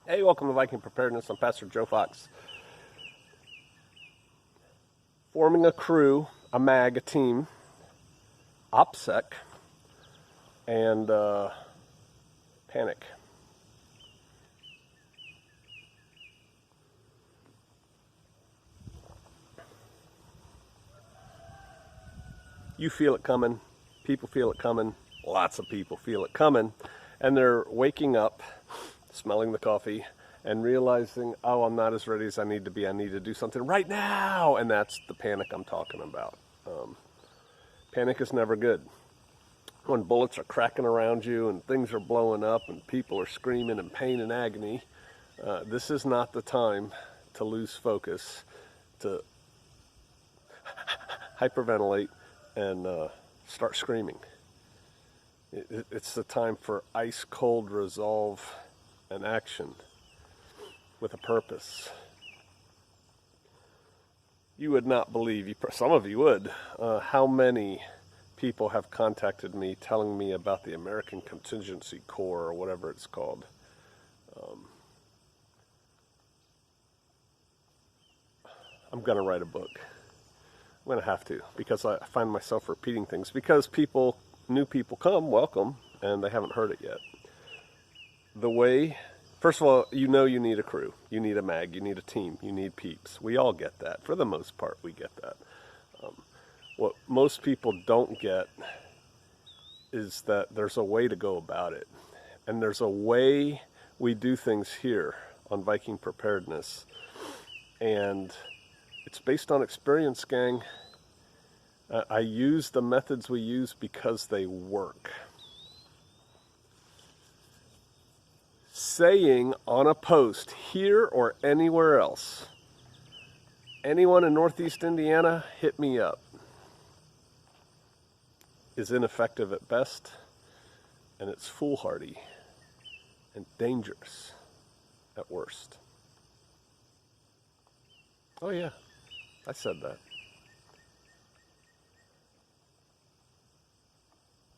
Hey, welcome to Viking Preparedness. I'm Pastor Joe Fox. Forming a crew, a mag, a team, OPSEC, and panic. You feel it coming. People feel it coming. Lots of people feel it coming. And they're waking up, smelling the coffee, and realizing, oh, I'm not as ready as I need to be. I need to do something right now. And that's the panic I'm talking about. Panic is never good. When bullets are cracking around you and things are blowing up and people are screaming in pain and agony, this is not the time to lose focus, to hyperventilate and start screaming. It's the time for ice cold resolve and action with a purpose. You would not believe, some of you would, how many people have contacted me telling me about the American Contingency Corps or whatever it's called. I'm going to write a book. I'm going to have to, because I find myself repeating things. Because new people come, welcome, and they haven't heard it yet. First of all, you know you need a crew. You need a mag. You need a team. You need peeps. We all get that. For the most part, we get that. What most people don't get is that there's a way to go about it. And there's a way we do things here on Viking Preparedness. And it's based on experience, gang. I use the methods we use because they work. Saying on a post here or anywhere else, anyone in Northeast Indiana, hit me up, is ineffective at best, and it's foolhardy and dangerous at worst. Oh yeah, I said that.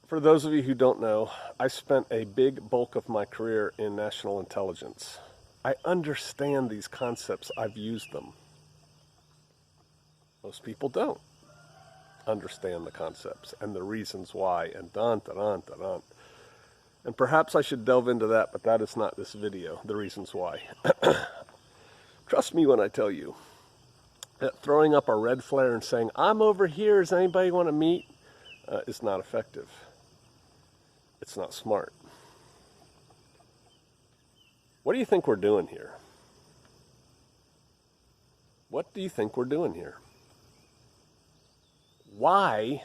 For those of you who don't know, I spent a big bulk of my career in national intelligence. I understand these concepts. I've used them. Most people don't understand the concepts and the reasons why, and dun. And perhaps I should delve into that, but that is not this video, the reasons why. Trust me when I tell you that throwing up a red flare and saying, I'm over here, does anybody want to meet, is not effective. It's not smart. What do you think we're doing here? What do you think we're doing here? Why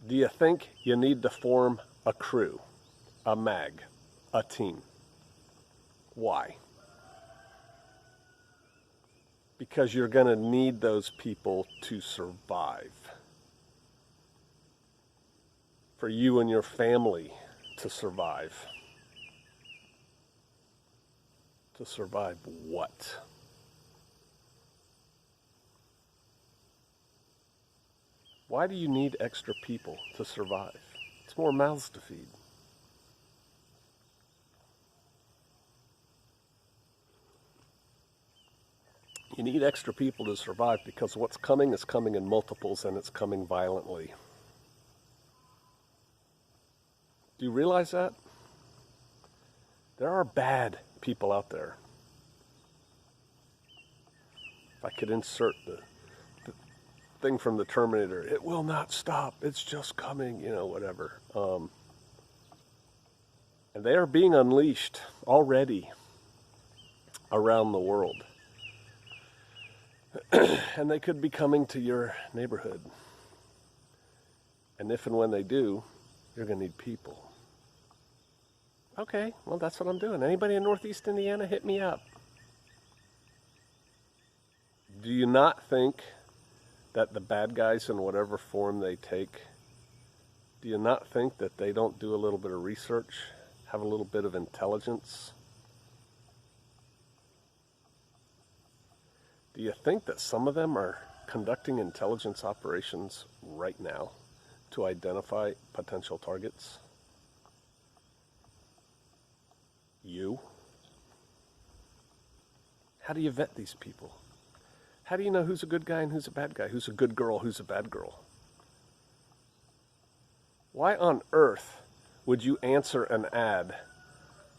do you think you need to form a crew, a mag, a team? Why? Because you're going to need those people to survive. For you and your family to survive. To survive what? Why do you need extra people to survive? It's more mouths to feed. You need extra people to survive because what's coming is coming in multiples and it's coming violently. Do you realize that? There are bad people out there. If I could insert the thing from the Terminator, it will not stop, it's just coming, whatever. And they are being unleashed already around the world. And they could be coming to your neighborhood. And if and when they do, you're going to need people. Okay, well, that's what I'm doing. Anybody in Northeast Indiana, hit me up. Do you not think that the bad guys, in whatever form they take, do you not think that they don't do a little bit of research, have a little bit of intelligence? Do you think that some of them are conducting intelligence operations right now to identify potential targets? You? How do you vet these people? How do you know who's a good guy and who's a bad guy? Who's a good girl, who's a bad girl? Why on earth would you answer an ad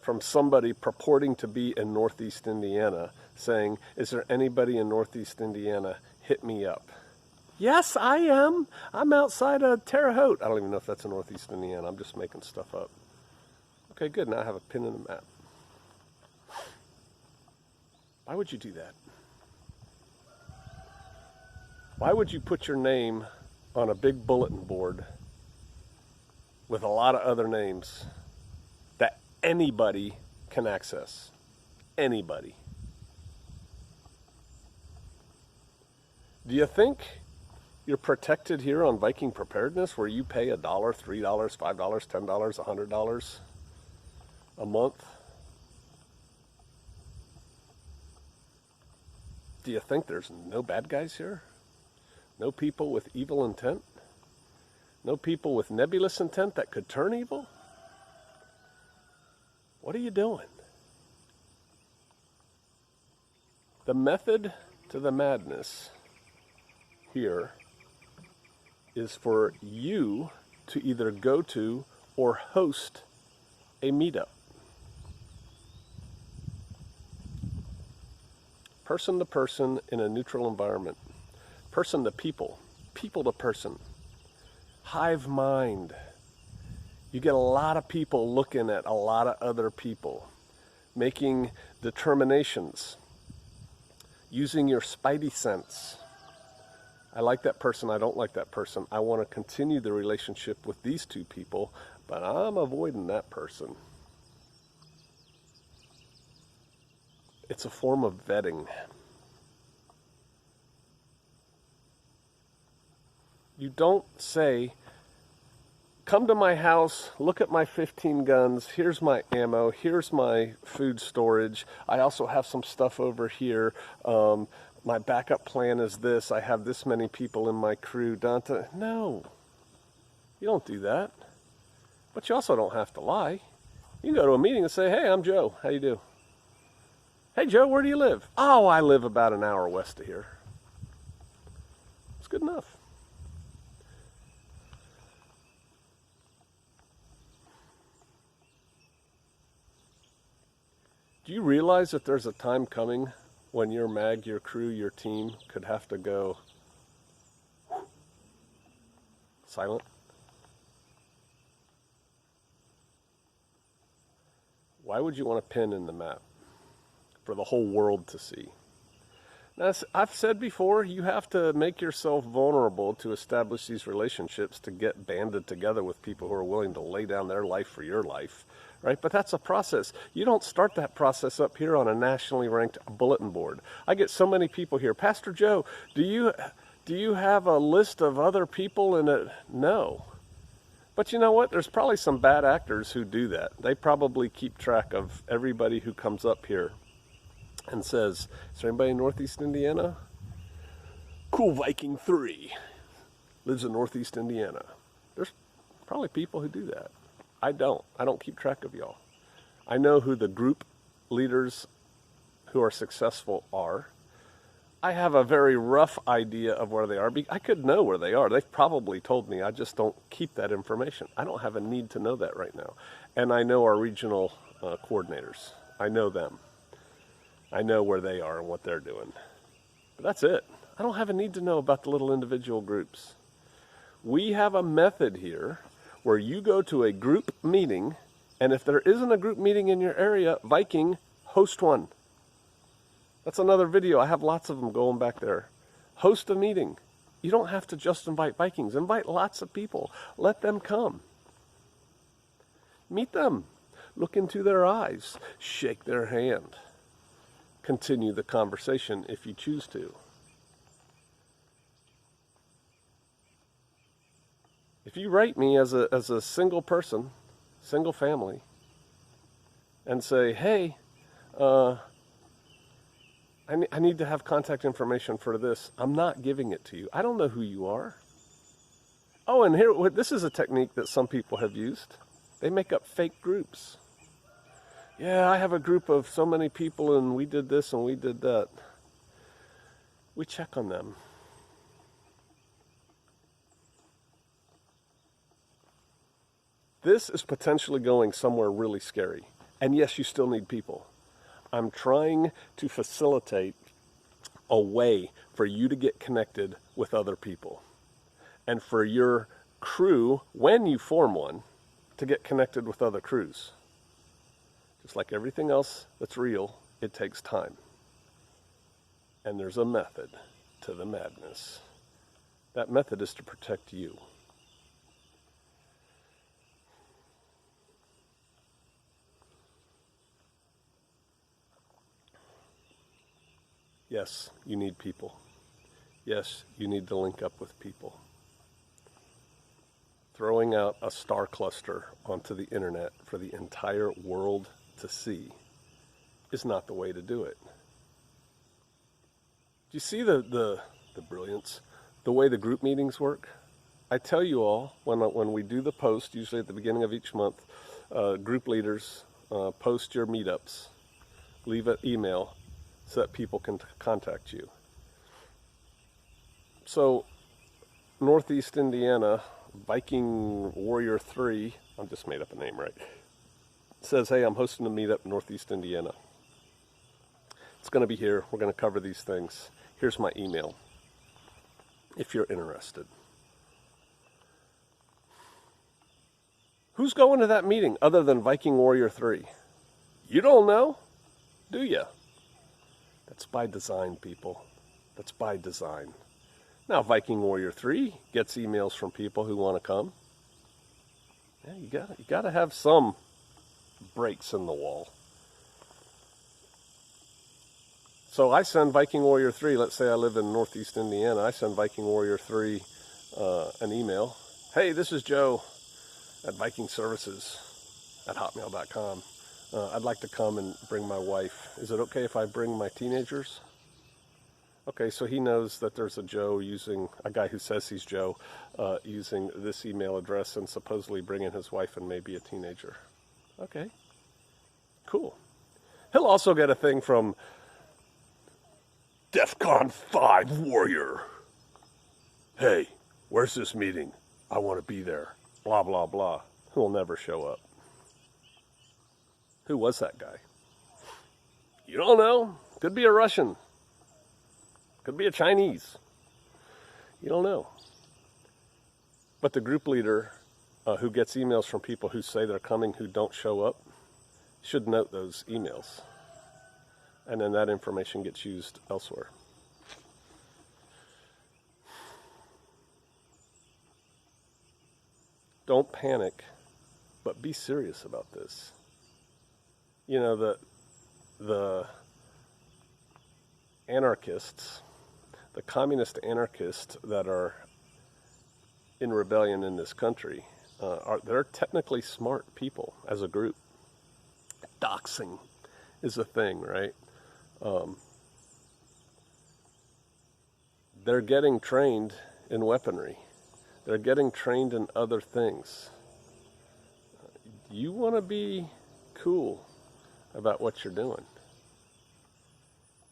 from somebody purporting to be in Northeast Indiana saying, is there anybody in Northeast Indiana? Hit me up. Yes, I am. I'm outside of Terre Haute. I don't even know if that's in Northeast Indiana. I'm just making stuff up. Okay, good. Now I have a pin in the map. Why would you do that? Why would you put your name on a big bulletin board with a lot of other names that anybody can access? Anybody. Do you think you're protected here on Viking Preparedness where you pay $1, $3, $5, $10, $100 a month? Do you think there's no bad guys here? No people with evil intent? No people with nebulous intent that could turn evil? What are you doing? The method to the madness here is for you to either go to or host a meetup. Person to person in a neutral environment. Person to people. People to person. Hive mind. You get a lot of people looking at a lot of other people, making determinations, using your spidey sense. I like that person, I don't like that person. I want to continue the relationship with these two people, but I'm avoiding that person. It's a form of vetting. You don't say, come to my house, look at my 15 guns, here's my ammo, here's my food storage, I also have some stuff over here, my backup plan is this, I have this many people in my crew. No, you don't do that. But you also don't have to lie. You can go to a meeting and say, hey, I'm Joe, how you do? Hey Joe, where do you live? Oh, I live about an hour west of here. It's good enough. Do you realize that there's a time coming when your mag, your crew, your team could have to go silent? Why would you want a pin in the map for the whole world to see? Now, as I've said before, you have to make yourself vulnerable to establish these relationships, to get banded together with people who are willing to lay down their life for your life, right? But that's a process. You don't start that process up here on a nationally ranked bulletin board. I get so many people here, Pastor Joe, do you have a list of other people in it? No. But you know what? There's probably some bad actors who do that. They probably keep track of everybody who comes up here and says, is there anybody in Northeast Indiana? Cool Viking 3 lives in Northeast Indiana. There's probably people who do that. I don't keep track of y'all. I know who the group leaders who are successful are. I have a very rough idea of where they are. I could know where they are. They've probably told me. I just don't keep that information. I don't have a need to know that right now. And I know our regional coordinators. I know them. I know where they are and what they're doing. But that's it. I don't have a need to know about the little individual groups. We have a method here where you go to a group meeting, and if there isn't a group meeting in your area, Viking, host one. That's another video. I have lots of them going back there. Host a meeting. You don't have to just invite Vikings. Invite lots of people. Let them come. Meet them. Look into their eyes. Shake their hand. Continue the conversation if you choose to. If you write me as a single person, single family, and say, hey, I need to have contact information for this, I'm not giving it to you. I don't know who you are. Oh, and here, this is a technique that some people have used. They make up fake groups. Yeah, I have a group of so many people and we did this and we did that. We check on them. This is potentially going somewhere really scary. And yes, you still need people. I'm trying to facilitate a way for you to get connected with other people. And for your crew, when you form one, to get connected with other crews. Just like everything else that's real, it takes time. And there's a method to the madness. That method is to protect you. Yes, you need people. Yes, you need to link up with people. Throwing out a star cluster onto the internet for the entire world to see is not the way to do it. Do you see the brilliance? The way the group meetings work? I tell you all, when we do the post, usually at the beginning of each month, group leaders post your meetups, leave an email so that people can contact you. So, Northeast Indiana, Viking Warrior 3, I just made up a name, right? Says, hey, I'm hosting a meetup in Northeast Indiana. It's going to be here. We're going to cover these things. Here's my email, if you're interested. Who's going to that meeting other than Viking Warrior 3? You don't know, do you? That's by design, people. That's by design. Now, Viking Warrior 3 gets emails from people who want to come. Yeah, you got to have some breaks in the wall. So I send Viking Warrior 3, let's say I live in Northeast Indiana, I send Viking Warrior 3 an email. Hey, this is Joe at Viking Services at hotmail.com. I'd like to come and bring my wife. Is it okay if I bring my teenagers? Okay, so he knows that there's a Joe using, a guy who says he's Joe, using this email address and supposedly bringing his wife and maybe a teenager. Okay, cool. He'll also get a thing from DEFCON 5 Warrior. Hey, where's this meeting? I want to be there. Blah, blah, blah. Who'll never show up. Who was that guy? You don't know. Could be a Russian. Could be a Chinese. You don't know. But the group leader who gets emails from people who say they're coming who don't show up should note those emails. And then that information gets used elsewhere. Don't panic, but be serious about this. You know, the anarchists, the communist anarchists that are in rebellion in this country, they're technically smart people as a group. Doxing is a thing, right? They're getting trained in weaponry. They're getting trained in other things. You want to be cool about what you're doing.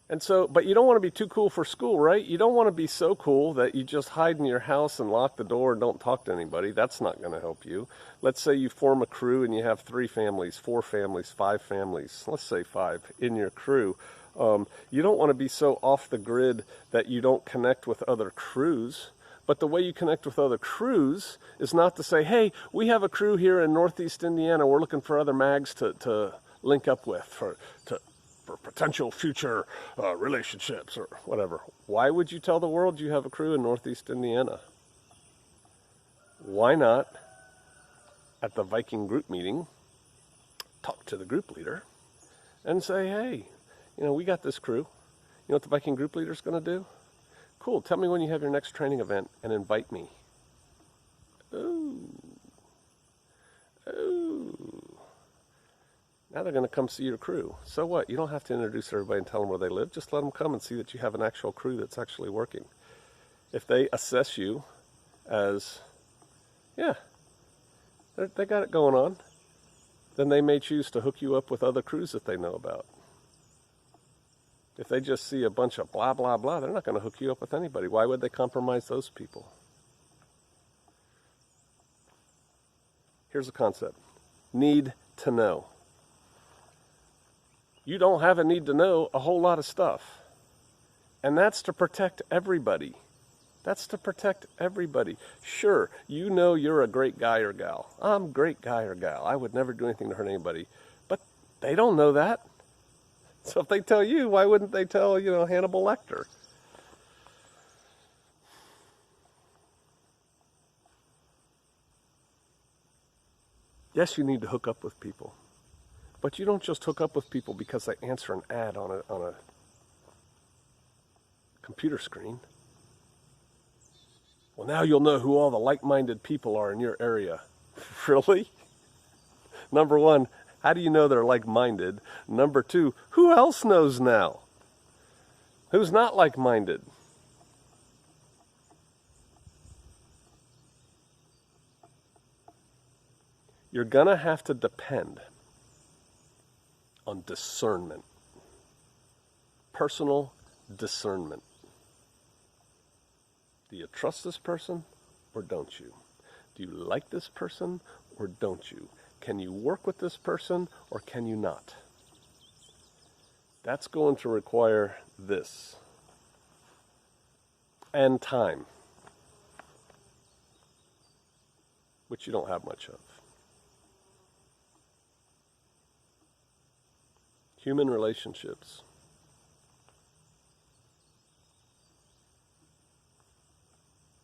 And so, but you don't want to be too cool for school, right? You don't want to be so cool that you just hide in your house and lock the door and don't talk to anybody. That's not going to help you. Let's say you form a crew and you have 3 families, 4 families, 5 families. Let's say 5 in your crew. You don't want to be so off the grid that you don't connect with other crews. But the way you connect with other crews is not to say, hey, we have a crew here in Northeast Indiana. We're looking for other mags to link up with for potential future relationships or whatever. Why would you tell the world you have a crew in Northeast Indiana? Why not, at the Viking group meeting, talk to the group leader and say, hey, we got this crew. You know what the Viking group leader's going to do? Cool, tell me when you have your next training event and invite me. Ooh. Now they're going to come see your crew. So what? You don't have to introduce everybody and tell them where they live. Just let them come and see that you have an actual crew that's actually working. If they assess you as, yeah, they got it going on, then they may choose to hook you up with other crews that they know about. If they just see a bunch of blah, blah, blah, they're not going to hook you up with anybody. Why would they compromise those people? Here's the concept. Need to know. You don't have a need to know a whole lot of stuff. And that's to protect everybody. That's to protect everybody. Sure, you know you're a great guy or gal. I'm a great guy or gal. I would never do anything to hurt anybody. But they don't know that. So if they tell you, why wouldn't they tell, Hannibal Lecter? Yes, you need to hook up with people. But you don't just hook up with people because they answer an ad on a computer screen. Well, now you'll know who all the like-minded people are in your area. Really? Number one, how do you know they're like-minded? Number two, who else knows now? Who's not like-minded? You're going to have to depend on discernment. Personal discernment. Do you trust this person or don't you? Do you like this person or don't you? Can you work with this person or can you not? That's going to require this. And time. Which you don't have much of. Human relationships.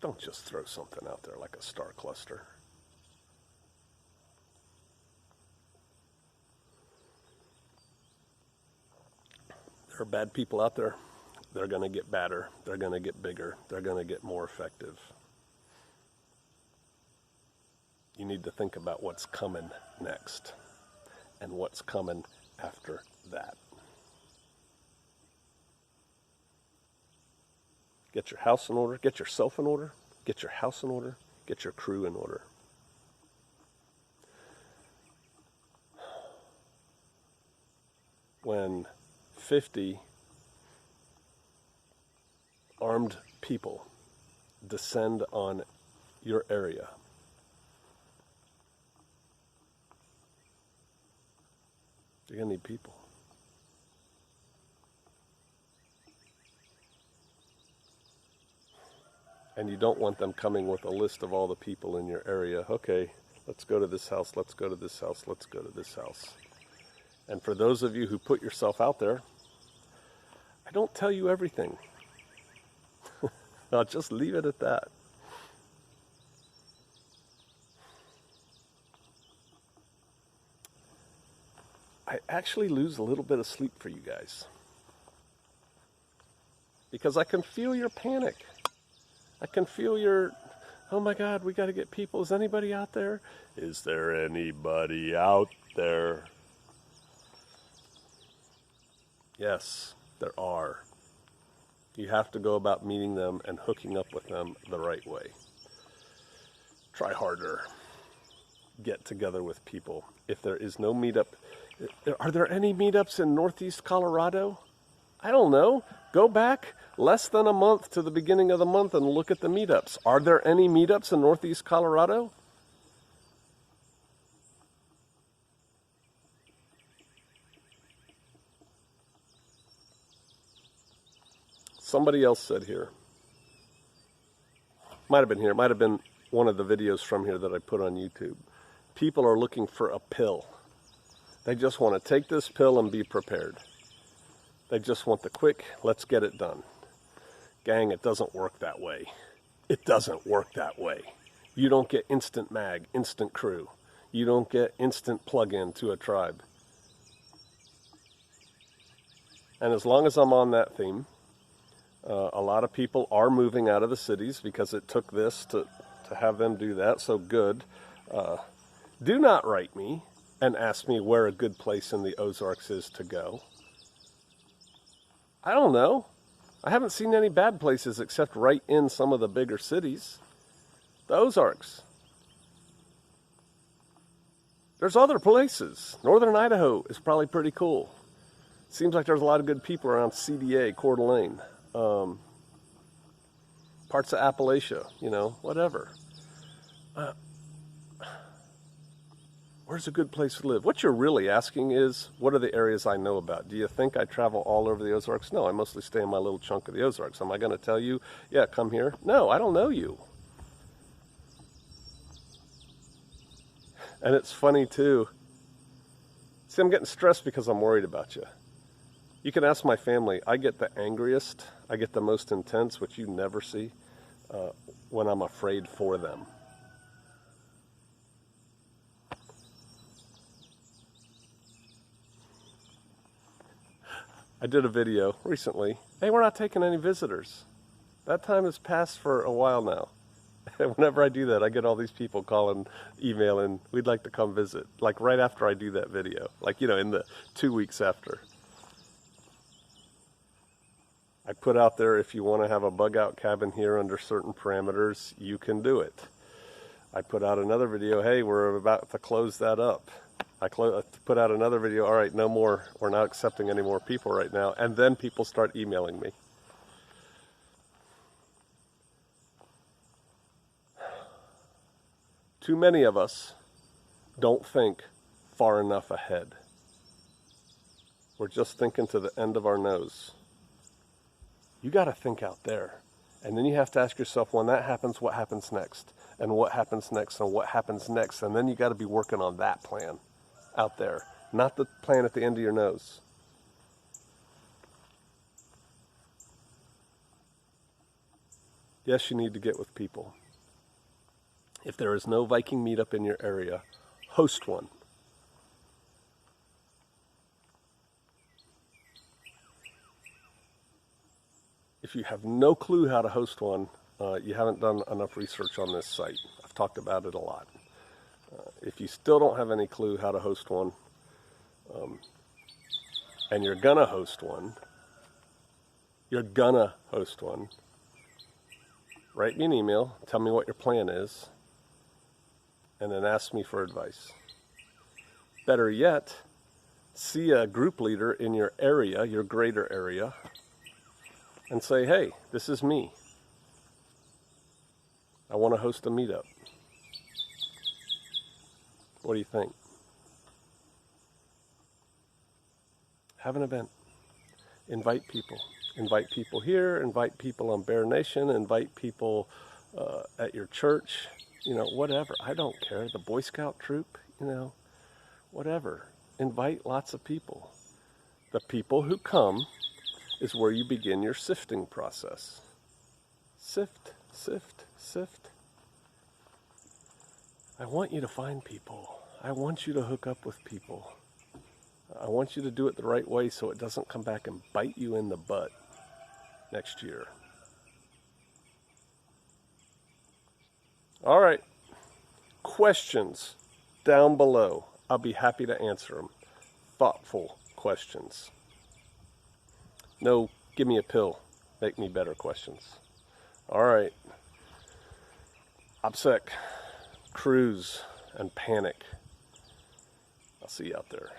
Don't just throw something out there like a star cluster. There are bad people out there. They're going to get badder. They're going to get bigger. They're going to get more effective. You need to think about what's coming next and what's coming after that. Get your house in order. Get yourself in order. Get your house in order. Get your crew in order. When 50 armed people descend on your area, you're going to need people. And you don't want them coming with a list of all the people in your area. Okay, let's go to this house, let's go to this house, let's go to this house. And for those of you who put yourself out there, I don't tell you everything. I'll just leave it at that. I actually lose a little bit of sleep for you guys. Because I can feel your panic. I can feel your, oh my God, we got to get people. Is anybody out there? Is there anybody out there? Yes, there are. You have to go about meeting them and hooking up with them the right way. Try harder. Get together with people. If there is no meetup, are there any meetups in Northeast Colorado? I don't know. Go back less than a month to the beginning of the month and look at the meetups. Are there any meetups in Northeast Colorado? Somebody else said here. Might have been here. Might have been one of the videos from here that I put on YouTube. People are looking for a pill. They just want to take this pill and be prepared. They just want the quick, let's get it done. Gang, it doesn't work that way. It doesn't work that way. You don't get instant mag, instant crew. You don't get instant plug-in to a tribe. And as long as I'm on that theme, a lot of people are moving out of the cities because it took this to have them do that, so good. Do not write me and ask me where a good place in the Ozarks is to go. I don't know. I haven't seen any bad places except right in some of the bigger cities. The Ozarks. There's other places. Northern Idaho is probably pretty cool. Seems like there's a lot of good people around CDA, Coeur d'Alene, parts of Appalachia, you know, whatever. Where's a good place to live? What you're really asking is, what are the areas I know about? Do you think I travel all over the Ozarks? No, I mostly stay in my little chunk of the Ozarks. Am I going to tell you, yeah, come here? No, I don't know you. And it's funny too. See, I'm getting stressed because I'm worried about you. You can ask my family. I get the angriest, I get the most intense, which you never see, when I'm afraid for them. I did a video recently. Hey, we're not taking any visitors. That time has passed for a while now. And whenever I do that, I get all these people calling, emailing, we'd like to come visit. Like right after I do that video. Like, you know, in the 2 weeks after. I put out there, if you want to have a bug out cabin here under certain parameters, you can do it. I put out another video, hey, we're about to close that up. I put out another video, all right, no more, we're not accepting any more people right now. And then people start emailing me. Too many of us don't think far enough ahead. We're just thinking to the end of our nose. You got to think out there. And then you have to ask yourself, when that happens, what happens next? And what happens next? And what happens next? And then you got to be working on that plan out there, not the plan at the end of your nose. Yes, you need to get with people. If there is no Viking meetup in your area, host one. If you have no clue how to host one, you haven't done enough research on this site. I've talked about it a lot. If you still don't have any clue how to host one, and you're gonna host one, write me an email, tell me what your plan is, and then ask me for advice. Better yet, see a group leader in your area, your greater area, and say, hey, this is me. I want to host a meetup. What do you think? Have an event. Invite people. Invite people here, invite people on Bear Nation, invite people at your church, you know, whatever. I don't care. The Boy Scout troop, you know, whatever. Invite lots of people. The people who come is where you begin your sifting process. Sift, sift, sift. I want you to find people. I want you to hook up with people. I want you to do it the right way so it doesn't come back and bite you in the butt next year. All right. Questions down below. I'll be happy to answer them. Thoughtful questions. No, give me a pill. Make me better questions. All right. OPSEC, cruise, and panic. I'll see you out there.